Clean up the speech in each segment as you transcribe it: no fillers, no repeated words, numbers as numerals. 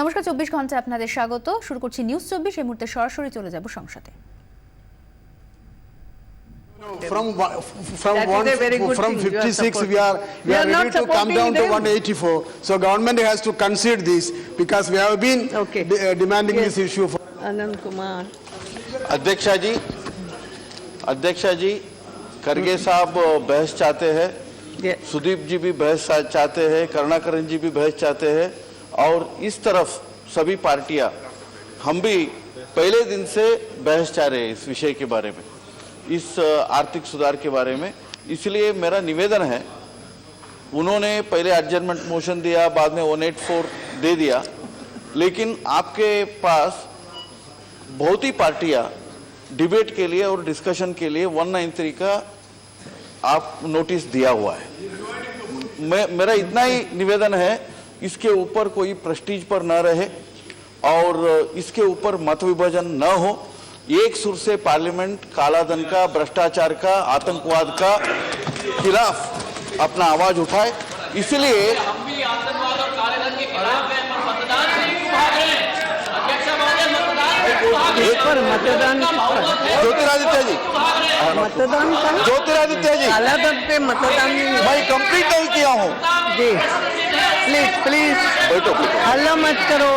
নমস্কার 24 ঘন্টায় আপনাদের স্বাগত। শুরু করছি নিউজ 24। এই মুহূর্তে সরাসরি চলে যাব সংসদে। From 56 we are ready to come down to 184. So government has to concede this because we have been demanding this issue for Anand Kumar. अध्यक्षा जी खड़गे साहब बहस चाहते हैं, सुदीप जी भी बहस चाहते हैं, करुणाकरण जी भी बहस चाहते हैं और इस तरफ सभी पार्टियां, हम भी पहले दिन से बहस चाह रहे हैं इस विषय के बारे में, इस आर्थिक सुधार के बारे में। इसलिए मेरा निवेदन है, उन्होंने पहले एडजर्नमेंट मोशन दिया, बाद में 184 दे दिया, लेकिन आपके पास बहुत ही पार्टियां डिबेट के लिए और डिस्कशन के लिए 193 का आप नोटिस दिया हुआ है। मेरा इतना ही निवेदन है, इसके ऊपर कोई प्रेस्टीज पर न रहे और इसके ऊपर मत विभाजन न हो। एक सुर से पार्लियामेंट कालाधन का, भ्रष्टाचार का, आतंकवाद का खिलाफ अपना आवाज उठाए। इसलिए मतदान ज्योतिरादित्य जी, मतदान का ज्योतिरादित्य जी, कालाधन पे मतदान मैं कंप्लीट नहीं किया हूँ जी। प्लीज प्लीज बैठो। हल्ला मत करो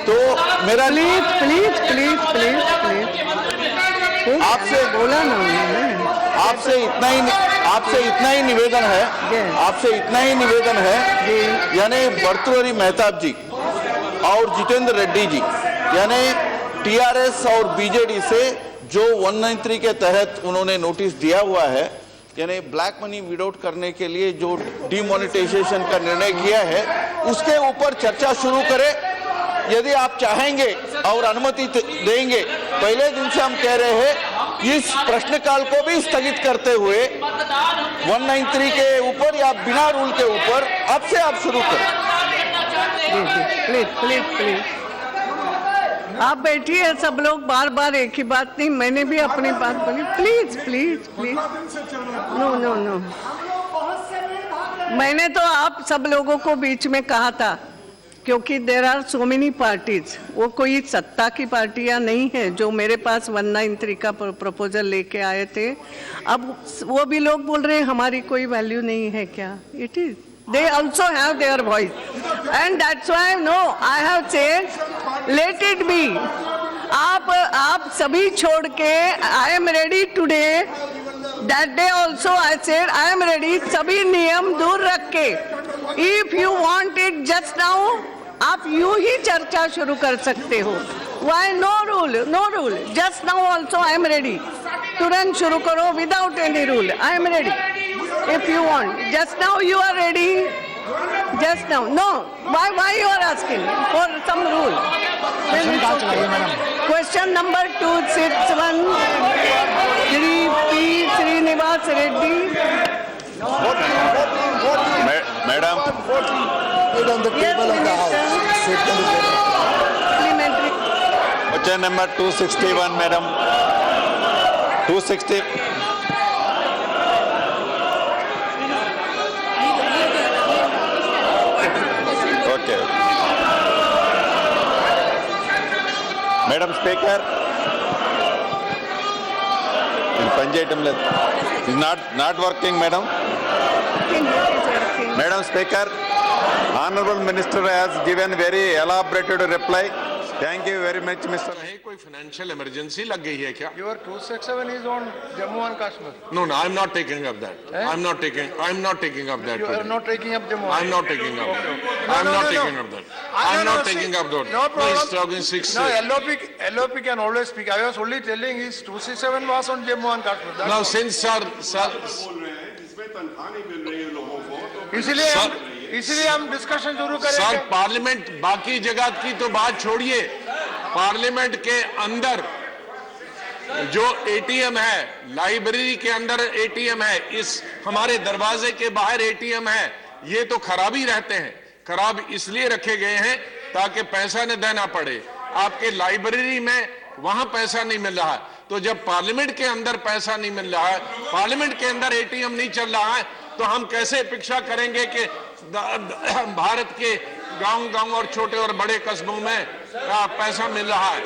तो मेरा please please please please please आपसे बोला ना उन्होंने। आपसे इतना ही निवेदन है, आपसे इतना ही निवेदन है, यानी भर्तृहरि मेहताब जी और जितेंद्र रेड्डी जी, यानी टीआरएस और बीजेडी से जो 193 के तहत उन्होंने नोटिस दिया हुआ है, यानी ब्लैक मनी विदाउट करने के लिए जो डिमोनेटाइजेशन का निर्णय किया है, उसके ऊपर चर्चा शुरू करें। यदि आप चाहेंगे और अनुमति देंगे, पहले दिन से हम कह रहे हैं, इस प्रश्नकाल को भी स्थगित करते हुए 193 के ऊपर या बिना रूल के ऊपर अब से आप शुरू करें। प्लीज प्लीज प्लीज आप बैठिए, सब लोग बार बार एक ही बात नहीं, मैंने भी अपनी बात बोली। Please please please no no no, मैंने तो आप सब लोगों को बीच में कहा था, क्योंकि there are so many parties, वो कोई सत्ता की पार्टियां नहीं है जो मेरे पास 193 का प्रपोजल लेके आए थे। अब वो भी लोग बोल रहे हैं हमारी कोई वैल्यू नहीं है क्या? It is, they also have their voice and that's why no, I have said let it be. आप सभी छोड़ के I am ready today, that day also I said I am ready, सभी नियम दूर रख के, if you want it just now आप यूं ही चर्चा शुरू कर सकते हो। Why no rule, no rule, just now also I am ready, तुरंत शुरू करो without any rule, I am ready. If you want, just now you are ready, just now. No, why you are asking for some rule? Question number 261, Shri P. Srinivas Reddy. Madam, on the table of the house. Supplementary. Question number 261 madam, 260। Madam speaker ఇది పనిచేయటం లేదు, ఇది not working madam. Madam speaker, honourable minister has given very elaborated reply. Thank you very much, Mr. नहीं कोई financial emergency लग गई है क्या? Your 267 is on Jammu and Kashmir. No, I am not taking up that. I am not taking up that. You are not taking up Jammu. I am not taking up that. I am not taking up that. I am not taking up that. No problem. He's talking 6. No, LOP can always speak. I was only telling his 267 was on Jammu and Kashmir. Now since sir इसलिए हम discussion शुरू करेंगे। Sir parliament, बाकी जगह की तो बात छोड़िए, पार्लियामेंट के अंदर जो एटीएम है, लाइब्रेरी के अंदर एटीएम है, इस हमारे दरवाजे के बाहर एटीएम है, ये तो खराब ही रहते हैं। खराब इसलिए रखे गए हैं ताकि पैसा न देना पड़े। आपके लाइब्रेरी में वहां पैसा नहीं मिल रहा है, तो जब पार्लियामेंट के अंदर पैसा नहीं मिल रहा है, पार्लियामेंट के अंदर एटीएम नहीं चल रहा है, तो हम कैसे अपेक्षा करेंगे कि भारत के गांव और छोटे और बड़े कस्बों में पैसा मिल रहा है।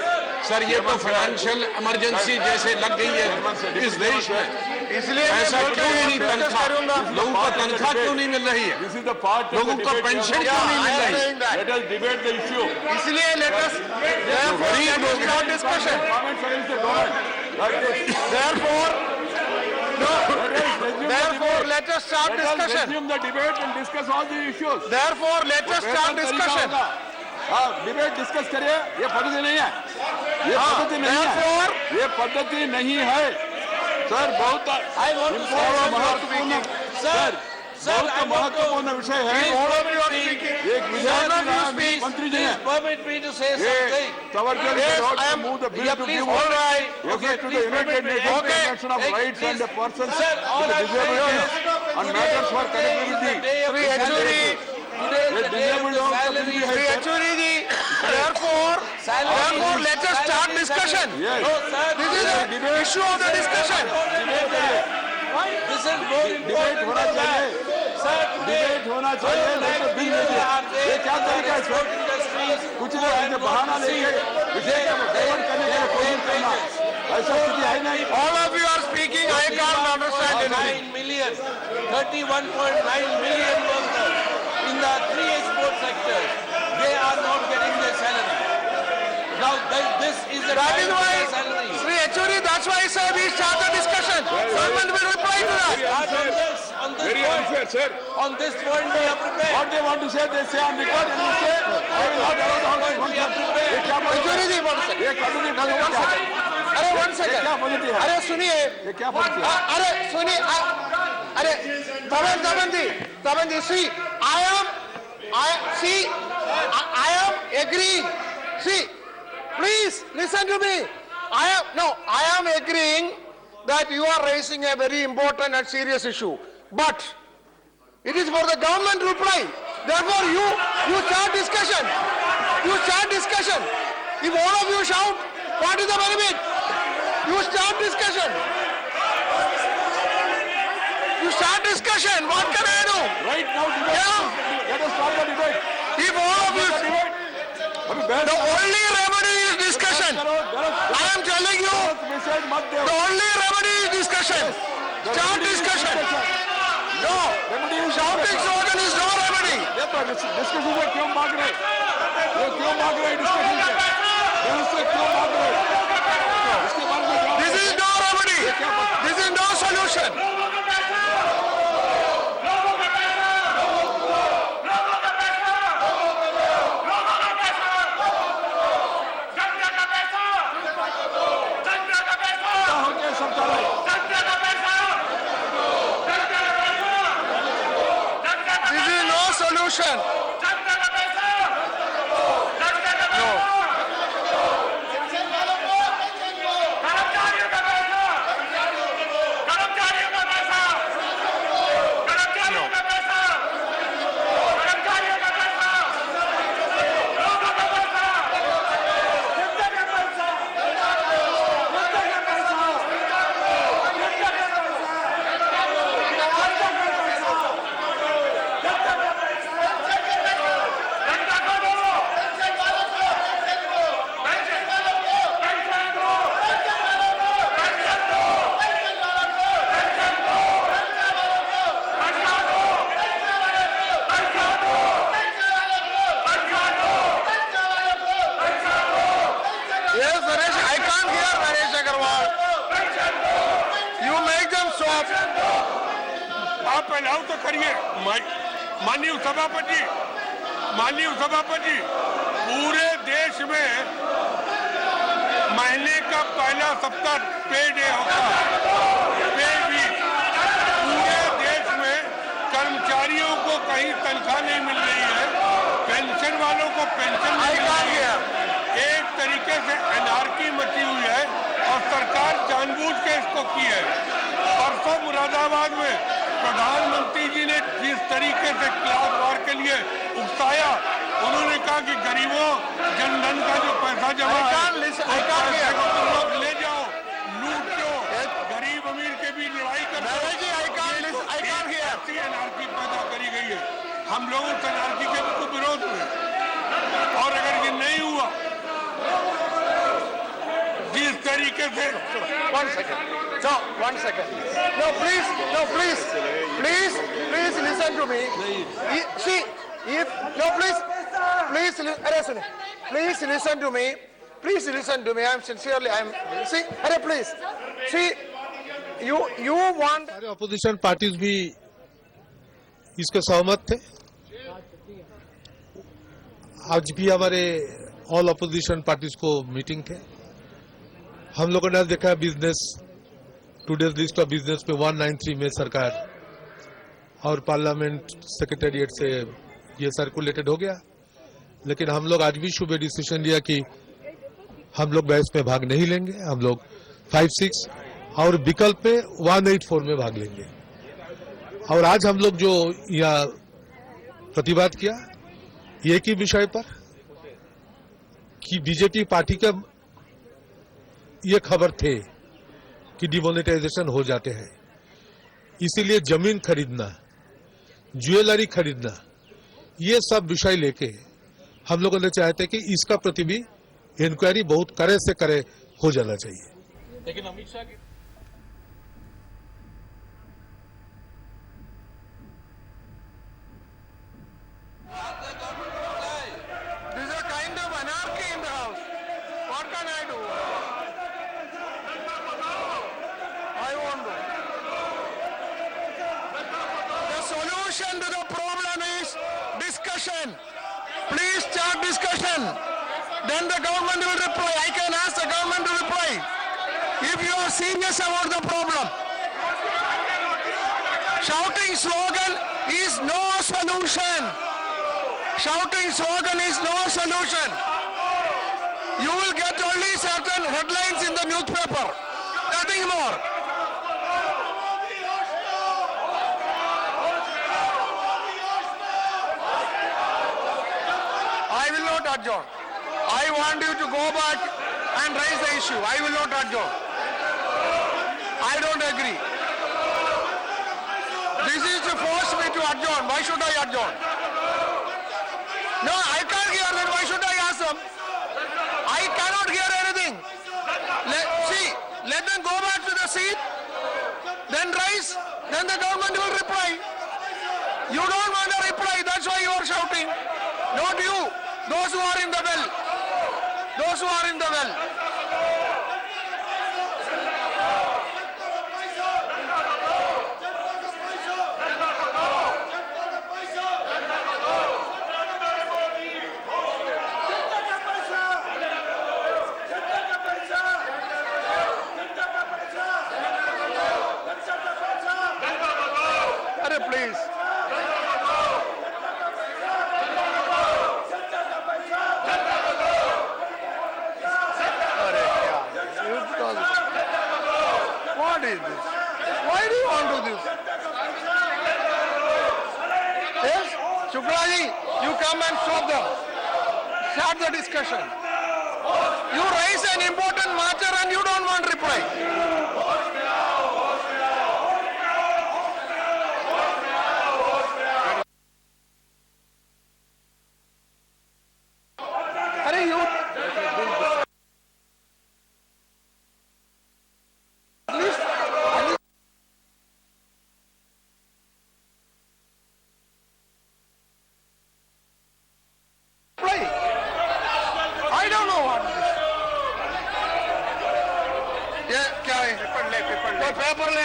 सर ये तो फाइनेंशियल इमरजेंसी जैसे लग गई है इस देश में, इसलिए ऐसा क्यों नहीं तनख्वाह, लोगों को तनख्वाह क्यों नहीं मिल रही है, लोगों को पेंशन क्यों नहीं मिल रही है, इसलिए let us start discussion. Therefore, let us start discussion. the debate and discuss all the issues. Therefore, let us start discussion. Debate discuss करिए, ये पद्धति नहीं है, ये पद्धति नहीं है, ये पद्धति नहीं है सर। बहुत महत्वपूर्ण सर, बहुत महत्वपूर्ण विषय है। एक विधायक मंत्री जी हैं, Savarkar move the bill to give effect to the United Nations Convention of Rights and Persons with Disabilities on matters for connectivity. Therefore, let us start discussion. Yes. This is the issue of the discussion. Debate होना चाहिए, debate होना चाहिए, नहीं तो bill नहीं दिया। ये क्या तरीका है सर? कुछ लोग ऐसे बहाना लेके विषय का डाइवर्ट करने के लिए कोशिश करना, ऐसा स्थिति है नहीं। All of you are speaking, I can't understand anything. 31.9 million workers in the 3 export sectors, they are not getting their salary. Now this is the That is time for why, their salary. Sri Yechuri, that's why sir, we start the discussion. Someone will reply to that. On this Very point, unfair, sir. on this point we are prepared. What they want to say, they say on record and we say, I will not allow the House to function. ये क्या Yechuri ji, one second. ये कानूनी ढंग से क्या है? अरे one ये second. क्या पद्धति है? अरे सुनिए, ये क्या पद्धति है? अरे सुनिए, अरे तमन जी, see, I am agreeing. See, please listen to me. I am agreeing that you are raising a very important and serious issue, but it is for the government to reply. Therefore, you start discussion. You start discussion. If all of you shout, what is the benefit? You start discussion. You start discussion. What can I do? Right now, debate. Yeah. Let us start the debate. If all of you, अभी बहस the only remedy is discussion. करो, I am telling you, message मत दो। the only remedy is discussion. Start discussion. No, shouting slogan is no remedy. Discussion से क्यों भाग रहे? ये क्यों भाग रहे डिस्कशन से? बहस से क्यों भाग रहे? इसके बारे में जवाब This is no remedy. This is no solution. हो गया सब चलो। This is no solution. Yes, Naresh, I can't hear Naresh Agarwal. You make them stop. आप अलाउ तो करिए। माननीय सभापति, पूरे देश में महीने का पहला सप्ताह पे डे होता है, पे वीक। पूरे देश में कर्मचारियों को कहीं तनख्वाह नहीं मिल रही है, पेंशन वालों को पेंशन नहीं मिल रही है। एक तरीके से एनआरकी मची हुई है और सरकार जानबूझ के इसको की है। परसों मुरादाबाद में प्रधानमंत्री जी ने जिस तरीके से क्लास वार के लिए उकसाया, उन्होंने कहा कि गरीबों जनधन का जो पैसा जमा है उस पैसे को तुम लोग ले जाओ, लूट लो, गरीब अमीर के बीच लड़ाई कर दो। एनआरकी पैदा करी गई है। हम लोग उस एनआरकी के विरोध में थे। One second. No, 1 second. No, please listen to me. See, please listen to me. Please listen to me. See, please. See, you want. सारे अपोजिशन पार्टीज भी इसके सहमत थे। आज भी हमारे ऑल अपोजिशन पार्टीज को मीटिंग थे। हम लोगों ने देखा business today's list of business पे 193 में सरकार और पार्लियामेंट सेक्रेटेरिएट से ये सर्कुलेटेड हो गया, लेकिन हम लोग आज भी सुबह डिसीजन लिया कि हम लोग बहस में भाग नहीं लेंगे। हम लोग 5-6 और विकल्प पे 184 में भाग लेंगे। और आज हम लोग जो यहाँ प्रतिवाद किया एक ही विषय पर कि बीजेपी पार्टी का ये खबर थे कि डिमोनेटाइजेशन हो जाते हैं, इसीलिए जमीन खरीदना, ज्वेलरी खरीदना, ये सब विषय लेके हम लोगों ने चाहते कि इसका प्रति भी इंक्वायरी बहुत कड़े से कड़े हो जाना चाहिए। लेकिन अमित शाह की This is a kind of anarchy in the house. What can I do? I won't do. The solution to the problem is discussion. Please start discussion. Then the government will reply. I can ask the government to reply. If you are serious about the problem. Shouting slogan is no solution. Shouting slogan is no solution. You will get only certain headlines in the newspaper. Nothing more. I will not adjourn. I want you to go back and raise the issue. I will not adjourn. I don't agree. This is to force me to adjourn. Why should I adjourn? No, I can't hear that. Why should I ask them? I cannot hear anything. Let them go back to the seat, then rise, then the government will reply. You don't want a reply, that's why you are shouting. Not you, those who are in the well. Those who are in the well. Please. What is this? Why do you want to do this? Yes? Shuklaji, you come and stop them. Start the discussion. You raise an important matter and you don't want reply. Paper ले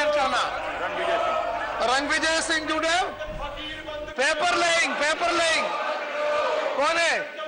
रणविजय सिंह जुड़े paper laying कौन है?